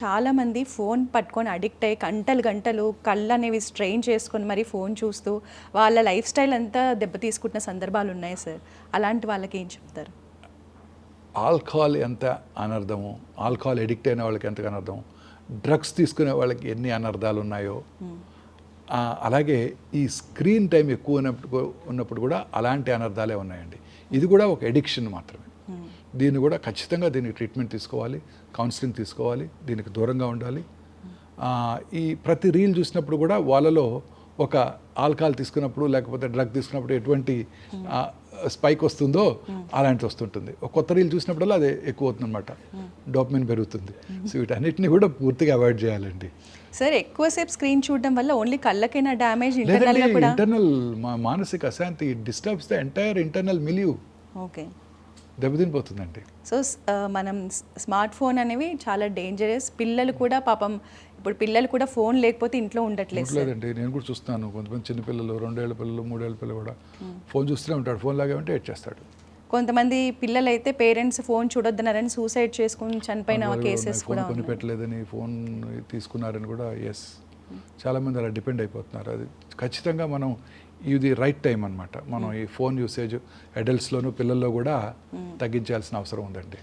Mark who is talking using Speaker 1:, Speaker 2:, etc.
Speaker 1: చాలామంది ఫోన్ పట్టుకొని అడిక్ట్ అయ్యి గంటలు గంటలు కళ్ళు అనేవి స్ట్రెయిన్ చేసుకొని మరి ఫోన్ చూస్తూ వాళ్ళ లైఫ్ స్టైల్ అంతా దెబ్బతీసుకుంటున్న సందర్భాలు ఉన్నాయి సార్. అలాంటి వాళ్ళకి ఏం చెప్తారు?
Speaker 2: ఆల్కహాల్ ఎంత అనర్థము, ఆల్కహాల్ ఎడిక్ట్ అయిన వాళ్ళకి ఎంత అనర్థం, డ్రగ్స్ తీసుకునే వాళ్ళకి ఎన్ని అనర్థాలు ఉన్నాయో, అలాగే ఈ స్క్రీన్ టైం ఎక్కువ ఉన్నప్పుడు కూడా అలాంటి అనర్థాలే ఉన్నాయండి. ఇది కూడా ఒక ఎడిక్షన్ మాత్రమే. దీన్ని కూడా ఖచ్చితంగా దీనికి ట్రీట్మెంట్ తీసుకోవాలి, కౌన్సిలింగ్ తీసుకోవాలి, దీనికి దూరంగా ఉండాలి. ఈ ప్రతి రీల్ చూసినప్పుడు కూడా వాళ్ళలో ఒక ఆల్కహాల్ తీసుకున్నప్పుడు లేకపోతే డ్రగ్ తీసుకున్నప్పుడు ఎటువంటి స్పైక్ వస్తుందో అలాంటిది వస్తుంటుంది. ఒక కొత్త రీల్ చూసినప్పుడల్లా అదే ఎక్కువ అవుతుంది అనమాట, డోపమైన్ పెరుగుతుంది. సో వీటన్నిటిని కూడా పూర్తిగా అవాయిడ్ చేయాలండి.
Speaker 1: సార్, ఎక్కువసేపు స్క్రీన్ చూడడం వల్ల ఓన్లీ కళ్ళకైనా డ్యామేజ్,
Speaker 2: ఇంటర్నల్ మానసిక అశాంతి, disturbs the entire internal milieu.
Speaker 1: Okay,
Speaker 2: దెబ్బతినిపోతుందండి.
Speaker 1: సో మనం స్మార్ట్ ఫోన్ అనేవి చాలా డేంజరస్. పిల్లలు కూడా పాపం, ఇప్పుడు పిల్లలు కూడా ఫోన్ లేకపోతే ఇంట్లో ఉండట్లేదండి.
Speaker 2: నేను కూడా చూస్తున్నాను, కొంతమంది చిన్నపిల్లలు, 2 ఏళ్ల పిల్లలు, 3 ఏళ్ల పిల్లలు కూడా ఫోన్ చూస్తూనే ఉంటాడు. ఫోన్ లాగామంటే ఏడ్చేస్తాడు.
Speaker 1: కొంతమంది పిల్లలు అయితే పేరెంట్స్ ఫోన్ చూడొద్దన్నారని సూసైడ్ చేసుకుని చనిపోయిన కేసెస్ కూడా
Speaker 2: కొని పెట్టలేదని ఫోన్ తీసుకున్నారని కూడా చాలామంది అలా డిపెండ్ అయిపోతున్నారు. అది ఖచ్చితంగా మనం ఇది రైట్ టైం అనమాట. మనం ఈ ఫోన్ యూసేజ్ అడల్ట్స్లోను పిల్లల్లో కూడా తగ్గించాల్సిన అవసరం ఉందండి.